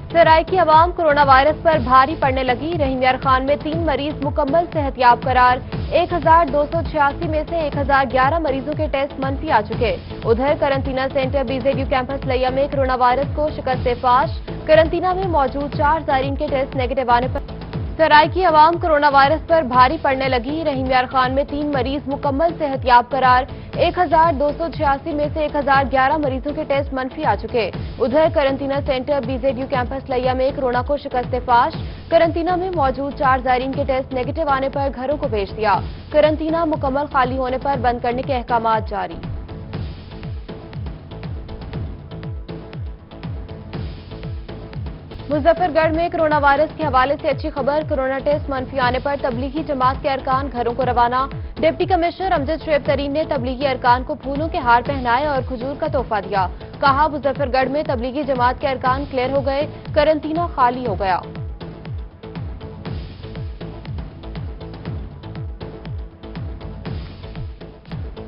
सराय की आवाम corona virus पर भारी पड़ने लगी। रहीम यार खान में 3 मरीज मुकम्मल सेहतयाब करार। 1286 में से 1011 मरीजों के टेस्ट मनफी आ चुके। उधर करंटीना सेंटर बीजेडयू कैंपस लिया में कोरोना वायरस को शिकस्त फाश। करंटीना में मौजूद 4 ज़ायरीन के टेस्ट नेगेटिव आने पर सराय की आवाम कोरोना वायरस पर भारी पड़ने लगी। रहीम यार खान में 3 मरीज मुकम्मल सेहतयाब करार। 1286 में से 1011 मरीजों के टेस्ट मनफी आ चुके। उधर करंटीना सेंटर बीजेडयू कैंपस लिया में कोरोना को शिकस्त फाश। करंटीना में मौजूद 4 ज़ायरीन के टेस्ट नेगेटिव आने पर घरों को भेज दिया। करंटीना मुकम्मल खाली होने पर बंद करने के अहकाम जारी। मुजफ्फरगढ़ में कोरोना वायरस के हवाले से अच्छी खबर। कोरोना टेस्ट मनफी आने पर तबलीगी जमात के अरकान घरों को रवाना। डिप्टी कमिश्नर अमजद शुएब तरीन ने तबलीगी अरकान को फूलों के हार पहनाए और खजूर का तोहफा दिया। कहा, मुजफ्फरगढ़ में तबलीगी जमात के अरकान क्लियर हो गए, करंटीना खाली हो गया।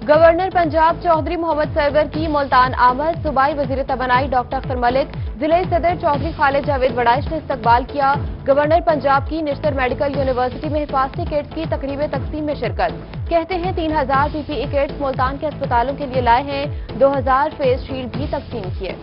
गवर्नर पंजाब चौधरी मोहम्मद सरवर की मुल्तान आमद। सूबाई वजीर तवानाई डॉक्टर अख्तर मलिक, जिले सदर चौधरी खालिद जावेद वड़ाइश ने इस्तकबाल किया। गवर्नर पंजाब की निश्तर मेडिकल यूनिवर्सिटी में हिफाजती किट्स की तकरीब तकसीम में शिरकत। कहते हैं 3000 पीपीई किट्स मुल्तान के अस्पतालों के लिए लाए हैं। 2000 फेस शील्ड भी तकसीम किए।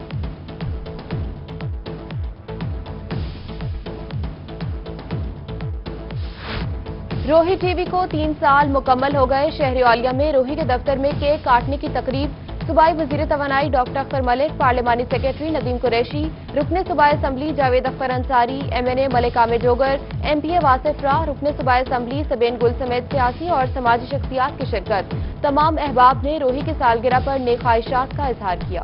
रोही टीवी को 3 साल मुकम्मल हो गए। शहरी औलिया में रोही के दफ्तर में केक काटने की तकरीब। सूबाई वजीर तवानाई डॉक्टर अख्तर मलिक, पार्लिमानी सेक्रेटरी नदीम कुरैशी, रुकने सूबाई असम्बली जावेद अख्तर अंसारी, MNA मलिक आमिर जोगर, MPA वासिफ राह, रुकने सूबाई असम्बली सबेन गुल समेत सियासी और समाजी शख्सियात की शिरकत। तमाम अहबाब ने रोही की सालगिरह पर नेक ख्वाहिशात का इजहार किया।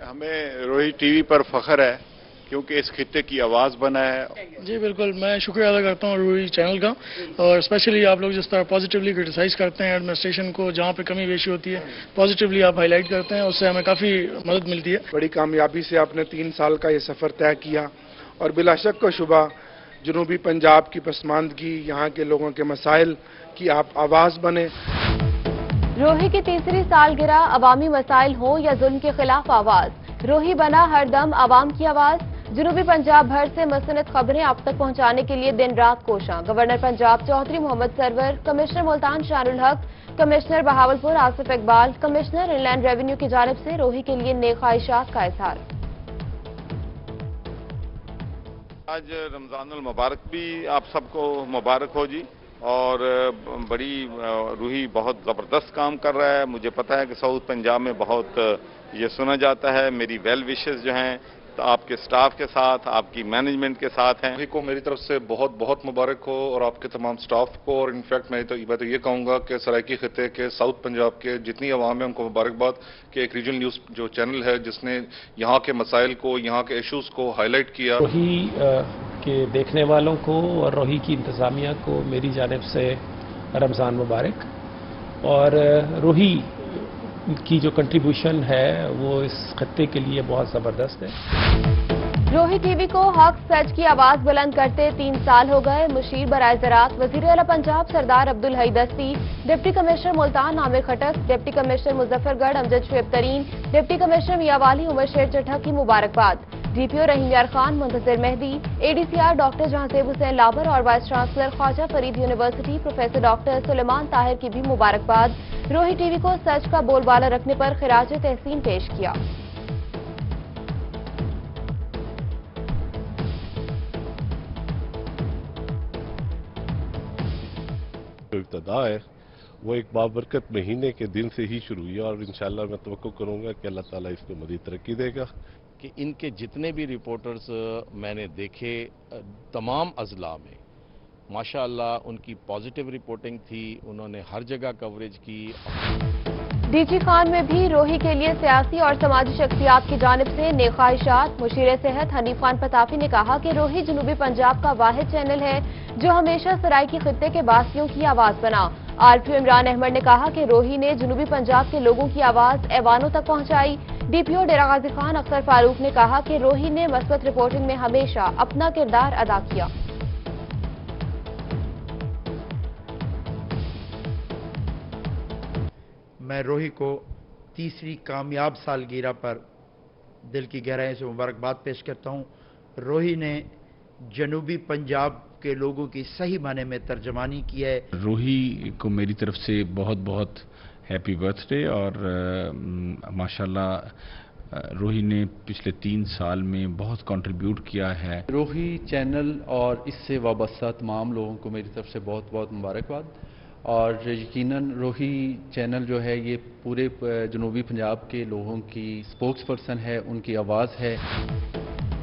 हमें रोही टीवी पर फख्र है क्योंकि इस खित्ते की आवाज़ बना है। जी बिल्कुल, मैं शुक्रिया अदा करता हूँ रोही चैनल का, और स्पेशली आप लोग जिस तरह पॉजिटिवली क्रिटिसाइज करते हैं एडमिनिस्ट्रेशन को, जहाँ पे कमी बेशी होती है पॉजिटिवली आप हाईलाइट करते हैं, उससे हमें काफ़ी मदद मिलती है। बड़ी कामयाबी से आपने 3 साल का ये सफ़र तय किया और बिलाशक व शुबा जनूबी पंजाब की पसमानदगी, यहाँ के लोगों के मसाइल की आप आवाज़ बने। रोही की तीसरी सालगिरह, अवामी मसाइल हो या जुल्म के खिलाफ आवाज। रोही बना हर दम आवाम की आवाज। जनूबी पंजाब भर से मुस्तनद खबरें आप तक पहुंचाने के लिए दिन रात कोशां। Governor Punjab Chaudhry Muhammad Sarwar, commissioner Multan Shanul Haq, commissioner Bahawalpur Asif Iqbal, commissioner inland revenue की जानिब से रोही के लिए नेक ख्वाहिशात का इजहार। आज रमजानुल मुबारक भी आप सबको मुबारक हो जी। और बड़ी रूही बहुत ज़बरदस्त काम कर रहा है। मुझे पता है कि साउथ पंजाब में बहुत ये सुना जाता है। मेरी वेल विशेस जो हैं तो आपके स्टाफ के साथ, आपकी मैनेजमेंट के साथ हैं। रोही को मेरी तरफ से बहुत बहुत मुबारक हो, और आपके तमाम स्टाफ को, और इनफैक्ट मैं तो ये कहूँगा कि सराइकी खिते के साउथ पंजाब के जितनी अवाम है उनको मुबारकबाद कि एक रीजनल न्यूज़ जो चैनल है जिसने यहाँ के मसाइल को, यहाँ के इशूज़ को हाईलाइट किया। रोही के देखने वालों को और रोही की इंतज़ामिया को मेरी जानिब से रमज़ान मुबारक। और रोही की जो कंट्रीब्यूशन है वो इस खत्ते के लिए बहुत ज़बरदस्त है। रोही टीवी को हक सच की आवाज बुलंद करते 3 साल हो गए। मुशीर बराए ज़राअत वज़ीर आला पंजाब सरदार अब्दुल हई दस्ती, डिप्टी कमिश्नर मुल्तान आमिर खटक, डिप्टी कमिश्नर मुजफ्फरगढ़ अमजद शुएब तरीन, डिप्टी कमिश्नर मियावाली उमर शेर चट्ठक की मुबारकबाद। DPO Rahim Yar Khan, Muntazir Mehdi, ADCR doctor Jahanzeb Hussain लाबर और vice chancellor Khwaja Farid university professor doctor Suleman Tahir की भी मुबारकबाद। रोही टीवी को सच का बोलबाला रखने पर खिराज तहसीन पेश किया। इब्तिदा है वो एक बाबरकत महीने के दिन से ही शुरू हुई है, और इंशाअल्लाह मैं तवक्को करूंगा कि अल्लाह ताला इसको मज़ीद तरक्की देगा। कि इनके जितने भी रिपोर्टर्स मैंने देखे तमाम अजला में माशाअल्लाह उनकी पॉजिटिव रिपोर्टिंग थी, उन्होंने हर जगह कवरेज की। DG खान में भी रोही के लिए सियासी और समाजी शख्सियात की जानिब से नेक ख्वाहिशात। मुशीर सेहत हनीफ खान पताफी ने कहा कि रोही जनूबी पंजाब का वाहिद चैनल है जो हमेशा सराइकी खित्ते के बासियों की आवाज बना। RPO इमरान अहमद ने कहा कि रोही ने जनूबी पंजाब के लोगों की आवाज ऐवानों तक पहुंचाई। DPO डेरा गाजी खान अख्तर फारूक ने कहा कि रोही ने मस्बत रिपोर्टिंग में हमेशा अपना किरदार अदा किया। मैं रोही को तीसरी कामयाब सालगिरह पर दिल की गहराई से मुबारकबाद पेश करता हूँ। रोही ने जनूबी पंजाब के लोगों की सही माने में तर्जमानी की है। रोही को मेरी तरफ से बहुत बहुत हैप्पी बर्थडे और माशाल्लाह रोही ने पिछले 3 साल में बहुत कंट्रीब्यूट किया है। रोही चैनल और इससे वाबस्ता तमाम लोगों को मेरी तरफ से बहुत बहुत मुबारकबाद। और यकीनन रोही चैनल जो है ये पूरे जनूबी पंजाब के लोगों की स्पोक्स पर्सन है, उनकी आवाज़ है।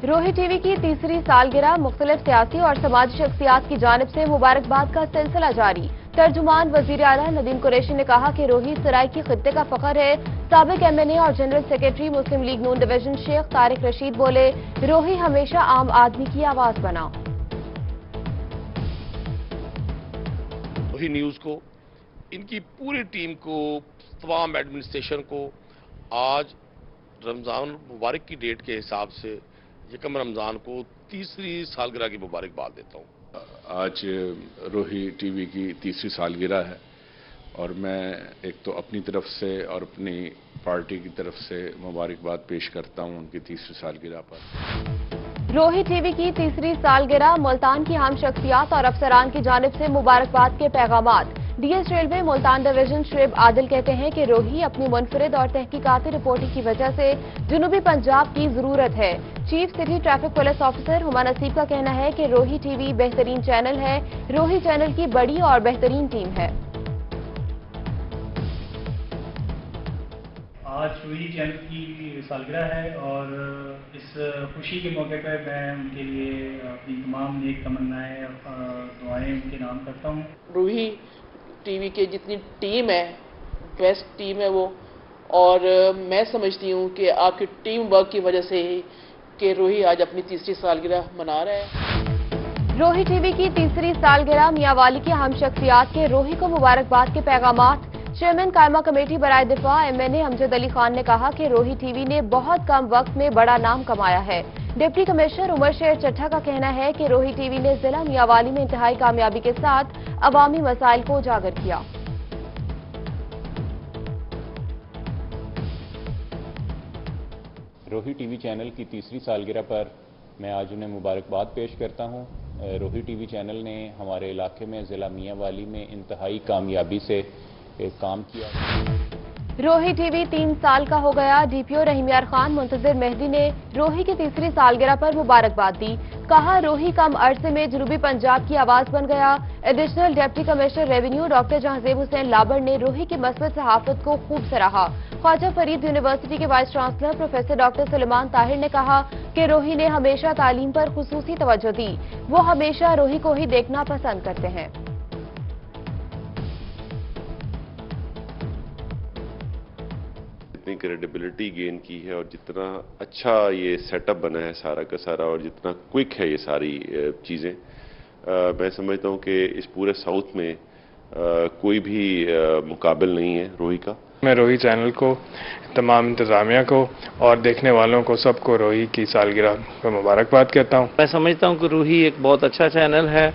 रोही टीवी की तीसरी सालगिरह मुख्तलिफ सियासी और समाजी शख्सियात की जानिब से मुबारकबाद का सिलसिला जारी। तर्जुमान वजीर आला नदीम कुरैशी ने कहा कि रोही सराइकी खित्ते का फख्र है। साबिक MNA और जनरल सेक्रेटरी मुस्लिम लीग नून डिवीजन शेख तारिक रशीद बोले, रोही हमेशा आम आदमी की आवाज बना। रोही न्यूज को, इनकी पूरी टीम को, तमाम एडमिनिस्ट्रेशन को आज रमजान मुबारक की डेट के हिसाब से यकम रमजान को तीसरी सालगिरह की मुबारकबाद देता हूँ। आज रोही टीवी की तीसरी सालगिरह है और मैं एक तो अपनी तरफ से और अपनी पार्टी की तरफ से मुबारकबाद पेश करता हूँ उनकी तीसरी सालगिरह पर। रोही टीवी की तीसरी सालगिरह मुल्तान की अहम शख्सियात और अफसरान की जानिब से मुबारकबाद के पैगामात। DS railway Multan division Shoaib Adil कहते हैं कि रोही अपनी मुनफरिद और तहकीकाती रिपोर्टिंग की वजह से जनूबी पंजाब की जरूरत है। Chief city traffic police officer Huma नसीब का कहना है कि रोही टीवी बेहतरीन चैनल है। रोही चैनल की बड़ी और बेहतरीन टीम है। आज रोही चैनल की सालगिरह है और इस खुशी के मौके पर मैं उनके लिए अपनी तमाम नेक तमन्नाएं और दुआएं उनके नाम करता हूँ। रोही टीवी के जितनी टीम है, बेस्ट टीम है वो, और मैं समझती हूँ कि आपकी टीम वर्क की वजह से ही कि रोही आज अपनी तीसरी सालगिरह मना रहा है। रोही टीवी की तीसरी सालगिरह मियांवाली की अहम शख्सियात के रोही को मुबारकबाद के पैगामात। चेयरमैन कायमा कमेटी बराए दिफा MNA अमजद अली खान ने कहा कि रोही टीवी ने बहुत कम वक्त में बड़ा नाम कमाया है। डिप्टी कमिश्नर उमर शेर चट्ठा का कहना है कि रोही टीवी ने जिला मियांवाली में इंतहाई कामयाबी के साथ अवामी मसाइल को उजागर किया। रोही टीवी चैनल की तीसरी सालगिरह पर मैं आज उन्हें मुबारकबाद पेश करता हूं। रोही टीवी चैनल ने हमारे इलाके में जिला मियांवाली में इंतहाई कामयाबी से काम किया। रोही टीवी 3 साल का हो गया। DPO रहीमयार खान मुंतजिर मेहदी ने रोही की तीसरी सालगिरह पर मुबारकबाद दी। कहा, रोही कम अरसे में जनूबी पंजाब की आवाज बन गया। Additional deputy commissioner revenue doctor Jahanzeb Hussain Labar ने रोही की मस्बत सहाफत को खूब सराहा। ख्वाजा फरीद यूनिवर्सिटी के vice chancellor professor doctor Suleman Tahir ने कहा कि रोही ने हमेशा तालीम पर खुसूसी तवज्जो दी। वो हमेशा रोही को ही देखना पसंद करते हैं। जितनी क्रेडिबिलिटी गेन की है और जितना अच्छा ये सेटअप बना है सारा का सारा और जितना क्विक है ये सारी चीज़ें, मैं समझता हूँ कि इस पूरे साउथ में कोई भी मुकाबिल नहीं है रोही का। मैं रोही चैनल को, तमाम इंतज़ामिया को और देखने वालों को सबको रोही की सालगिरह पर मुबारकबाद कहता हूँ। मैं समझता हूँ कि रोही एक बहुत अच्छा चैनल है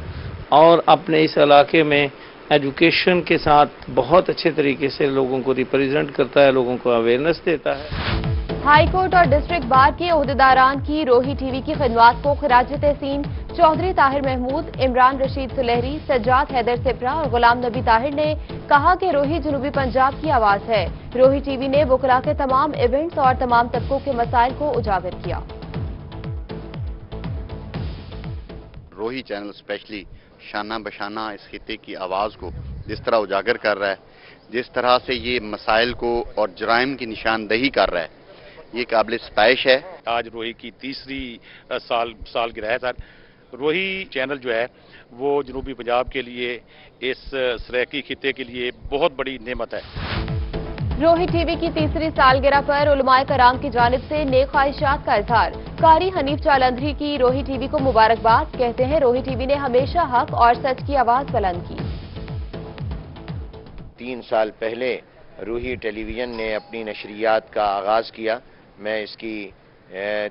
और अपने इस इलाके में एजुकेशन के साथ बहुत अच्छे तरीके से लोगों को रिप्रेजेंट करता है, लोगों को अवेयरनेस देता है। हाई कोर्ट और डिस्ट्रिक्ट बार के ओहदेदारान की रोही टीवी की खिदमात को खिराज तहसीन चौधरी ताहिर महमूद, इमरान रशीद सुलेहरी, सज्जाद हैदर सिपरा और गुलाम नबी ताहिर ने कहा कि रोही जनूबी पंजाब की आवाज है। रोही टीवी ने बुकरा के तमाम इवेंट्स और तमाम तबकों के मसाइल को उजागर किया। रोही चैनल स्पेशली शाना बशाना इस खिते की आवाज़ को जिस तरह उजागर कर रहा है, जिस तरह से ये मसाइल को और जराइम की निशानदही कर रहा है, ये काबिल स्ताइश है। आज रोही की तीसरी सालगिरह है। रोही चैनल जो है वो जनूबी पंजाब के लिए, इस सराइकी खिते के लिए बहुत बड़ी नेमत है। रोही टीवी की तीसरी सालगिरह पर उलमाए कराम की जानिब से नेक ख्वाहिशात का इजहार। कारी हनीफ जालंधरी की रोही टीवी को मुबारकबाद। कहते हैं रोही टीवी ने हमेशा हक और सच की आवाज बुलंद की। 3 साल पहले रोही टेलीविजन ने अपनी नशरियात का आगाज किया। मैं इसकी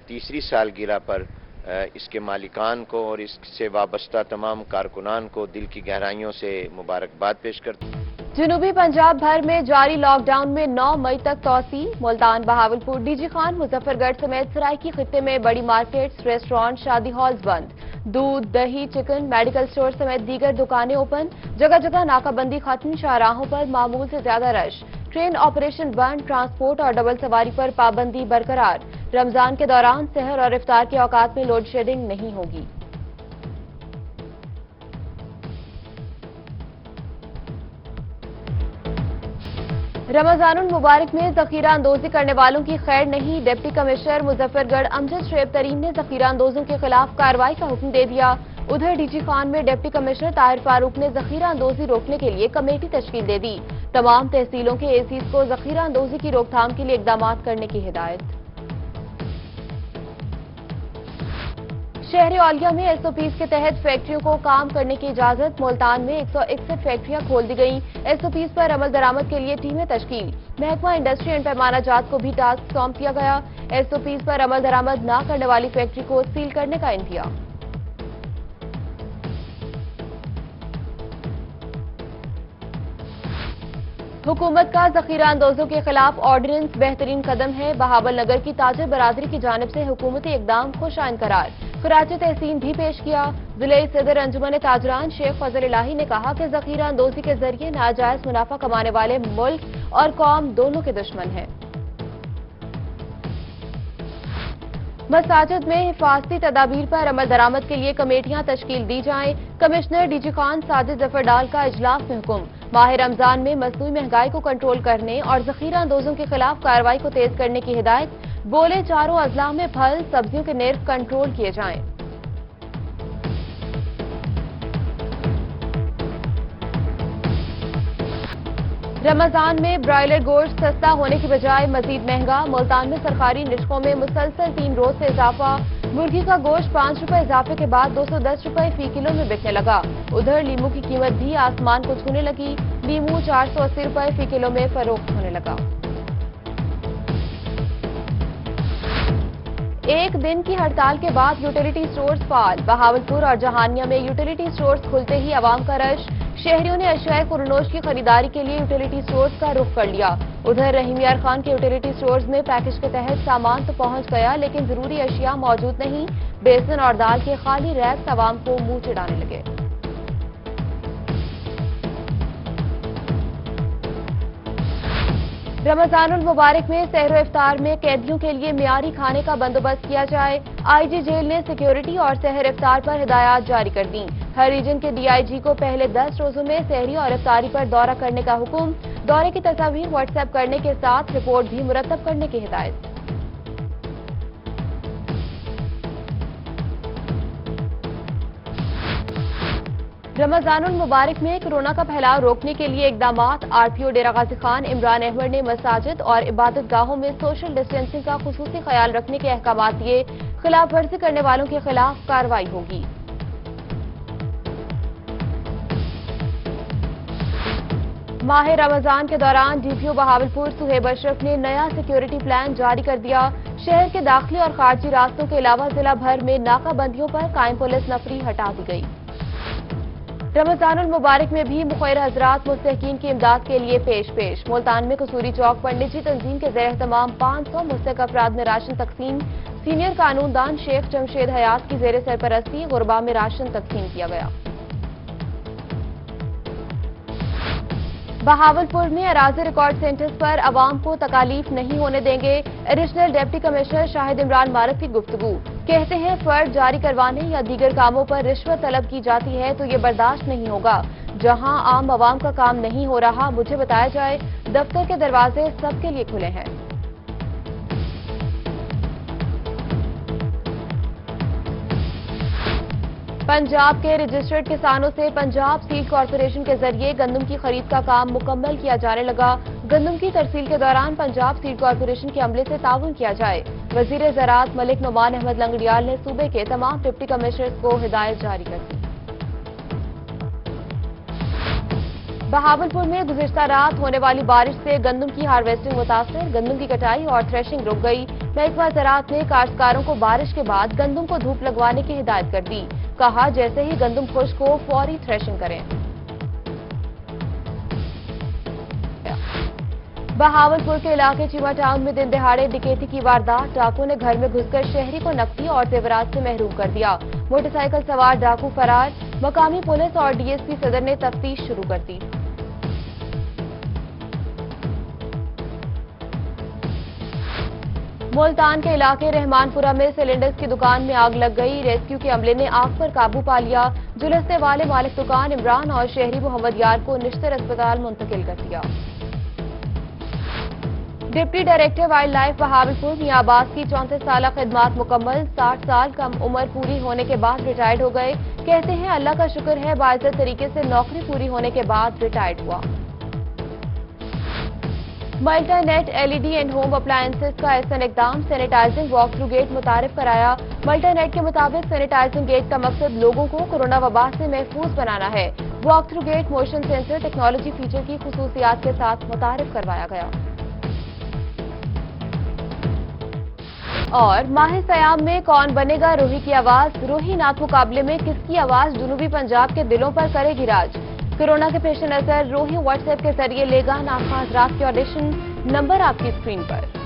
तीसरी सालगिरह पर اس کے مالکان کو اور اس سے وابستہ تمام کارکنان کو دل کی گہرائیوں سے مبارکباد پیش کرتا ہوں۔ جنوبی پنجاب بھر میں جاری لاک ڈاؤن میں 9 مئی تک توسیع۔ ملتان، بہاولپور، ڈی جی خان، مظفر گڑھ سمیت سرائکی خطے میں بڑی مارکیٹس، ریسٹورانٹ، شادی ہالز بند۔ دودھ، دہی، چکن، میڈیکل سٹور سمیت دیگر دکانیں اوپن۔ جگہ جگہ ناکہ بندی ختم، شاہراہوں پر معمول سے زیادہ رش۔ ٹرین آپریشن بند، ٹرانسپورٹ اور ڈبل سواری پر پابندی برقرار۔ رمضان کے دوران سحر اور افطار کے اوقات میں لوڈ شیڈنگ نہیں ہوگی۔ رمضان المبارک میں ذخیرہ اندوزی کرنے والوں کی خیر نہیں۔ ڈپٹی کمشنر مظفر گڑھ امجد شعیب ترین نے ذخیرہ اندوزوں کے خلاف کارروائی کا حکم دے دیا۔ ادھر ڈی جی خان میں ڈپٹی کمشنر طاہر فاروق نے ذخیرہ اندوزی روکنے کے لیے کمیٹی تشکیل دے دی۔ تمام تحصیلوں کے اے سیز کو ذخیرہ اندوزی کی روک تھام کے لیے اقدامات کرنے کی ہدایت۔ شہر اولیہ میں ایس او پیز کے تحت فیکٹریوں کو کام کرنے کی اجازت۔ ملتان میں 161 فیکٹریاں کھول دی گئیں۔ ایس او پیز پر عمل درآمد کے لیے ٹیمیں تشکیل۔ محکمہ انڈسٹری اینڈ پیمانہ جات کو بھی ٹاسک سونپ دیا گیا۔ ایس او پیز پر عمل درآمد نہ کرنے والی فیکٹری کو سیل کرنے کا انتیا۔ حکومت کا ذخیرہ اندوزوں کے خلاف آرڈیننس بہترین قدم ہے۔ بہاول نگر کی تاجر برادری کی جانب سے حکومتی اقدام خوش آئند قرار۔ خراج تحسین بھی پیش کیا۔ ضلعی صدر انجمن تاجران شیخ فضل الہی نے کہا کہ ذخیرہ اندوزی کے ذریعے ناجائز منافع کمانے والے ملک اور قوم دونوں کے دشمن ہیں۔ مساجد میں حفاظتی تدابیر پر عمل درآمد کے لیے کمیٹیاں تشکیل دی جائیں۔ Commissioner D G Khan Sajid Zafar Dal کا اجلاس میں حکم۔ ماہ رمضان میں مصنوعی مہنگائی کو کنٹرول کرنے اور ذخیرہ اندوزوں کے خلاف کارروائی کو تیز کرنے کی ہدایت۔ بولے چاروں اضلاع میں پھل سبزیوں کے نرخ کنٹرول کیے جائیں۔ رمضان میں برائلر گوشت سستا ہونے کی بجائے مزید مہنگا۔ ملتان میں سرکاری نشقوں میں مسلسل 3 روز سے اضافہ۔ مرغی کا گوشت 5 روپے اضافے کے بعد 210 روپے فی کلو میں بکنے لگا۔ ادھر لیمو کی قیمت بھی آسمان کو چھونے لگی۔ لیمو 480 روپے فی کلو میں فروخت ہونے لگا۔ ایک دن کی ہڑتال کے بعد یوٹیلیٹی سٹورز فعال۔ بہاولپور اور جہانیہ میں یوٹیلیٹی سٹورز کھلتے ہی عوام کا رش۔ شہریوں نے اشیاء قرنوش کی خریداری کے لیے یوٹیلیٹی سٹورز کا رخ کر لیا۔ ادھر رحیم یار خان کے یوٹیلیٹی سٹورز میں پیکج کے تحت سامان تو پہنچ گیا لیکن ضروری اشیاء موجود نہیں۔ بیسن اور دال کے خالی ریکس عوام کو منہ چڑھانے لگے۔ رمضان المبارک میں سحر و افطار میں قیدیوں کے لیے معیاری کھانے کا بندوبست کیا جائے۔ آئی جی جیل نے سیکیورٹی اور سحر افطار پر ہدایات جاری کر دیں۔ ہر ریجن کے ڈی آئی جی کو پہلے 10 روزوں میں سحری اور افطاری پر دورہ کرنے کا حکم۔ دورے کی تصاویر واٹس ایپ کرنے کے ساتھ رپورٹ بھی مرتب کرنے کی ہدایت۔ رمضان المبارک میں کورونا کا پھیلاؤ روکنے کے لیے اقدامات۔ آر پی او ڈیرہ غازی خان عمران احمد نے مساجد اور عبادت گاہوں میں سوشل ڈسٹینسنگ کا خصوصی خیال رکھنے کے احکامات دیے۔ خلاف ورزی کرنے والوں کے خلاف کارروائی ہوگی۔ ماہ رمضان کے دوران ڈی پی او بہاولپور صہیب اشرف نے نیا سیکیورٹی پلان جاری کر دیا۔ شہر کے داخلی اور خارجی راستوں کے علاوہ ضلع بھر میں ناکہ بندیوں پر قائم پولیس نفری ہٹا دی گئی۔ رمضان المبارک میں بھی مخیر حضرات مستحقین کی امداد کے لیے پیش۔ ملتان میں قصوری چوک پر نجی تنظیم کے زیر اہتمام 500 مستحق افراد میں راشن تقسیم۔ سینئر قانون دان شیخ جمشید حیات کی زیر سرپرستی غربا میں راشن تقسیم کیا گیا۔ بہاولپور میں اراضی ریکارڈ سینٹرز پر عوام کو تکالیف نہیں ہونے دیں گے۔ ایڈیشنل ڈپٹی کمشنر شاہد عمران مارک کی گفتگو۔ کہتے ہیں فرد جاری کروانے یا دیگر کاموں پر رشوت طلب کی جاتی ہے تو یہ برداشت نہیں ہوگا۔ جہاں عام عوام کا کام نہیں ہو رہا مجھے بتایا جائے۔ دفتر کے دروازے سب کے لیے کھلے ہیں۔ پنجاب کے رجسٹرڈ کسانوں سے پنجاب سیڈ کارپوریشن کے ذریعے گندم کی خرید کا کام مکمل کیا جانے لگا۔ گندم کی ترسیل کے دوران پنجاب سیڈ کارپوریشن کے عملے سے تعاون کیا جائے۔ وزیر زراعت ملک نعمان احمد لنگڑیال نے صوبے کے تمام ڈپٹی کمشنرز کو ہدایت جاری کر دی۔ बहावलपुर में गुज़िश्ता रात होने वाली बारिश से गंदम की हार्वेस्टिंग मुतासर, गंदम की कटाई और थ्रेशिंग रुक गई। महकमा ज़राअत ने काश्तकारों को बारिश के बाद गंदम को धूप लगवाने की हिदायत कर दी। कहा जैसे ही गंदम खुश्क हो फौरी थ्रेशिंग करें। बहावलपुर के इलाके चीमा टाउन में दिन दहाड़े डकैती की वारदात। डाकू ने घर में घुसकर शहरी को नकदी और जेवरात से महरूम कर दिया। मोटरसाइकिल सवार डाकू फरार। मकामी पुलिस और डीएसपी सदर ने तफ्तीश शुरू कर दी। मुल्तान के इलाके रहमानपुरा में सिलेंडर्स की दुकान में आग लग गई। रेस्क्यू के अमले ने आग पर काबू पा लिया। झुलसने वाले मालिक दुकान इमरान और शहरी मोहम्मद यार को निश्तर अस्पताल मुंतकिल कर दिया। Deputy director wildlife Bahawalpur Mian Abbas की 34 साल खिदमात मुकम्मल। 60 साल कम उम्र पूरी होने के बाद रिटायर्ड हो गए। कहते हैं अल्लाह का शुक्र है बाइज्जत तरीके से नौकरी पूरी होने के बाद रिटायर्ड हुआ। मल्टानेट एलईडी एंड होम अप्लायंसेस का ऐसा इकदाम। सैनिटाइजिंग वॉक थ्रू गेट मुतारिफ कराया। मल्टानेट के मुताबिक सैनिटाइजिंग गेट का मकसद लोगों को कोरोना वबा से महफूज बनाना है। Walk through gate motion sensor technology feature की खुसूसियात के साथ मुतारिफ करवाया गया। और माह सयाम में कौन बनेगा रूही की आवाज। रूही नात मुकाबले में किसकी आवाज जनूबी पंजाब के दिलों पर करेगी राज। कोरोना के पेश नजर रूही व्हाट्सएप के जरिए लेगा नाखा हजरात की ऑडिशन। नंबर आपकी स्क्रीन पर।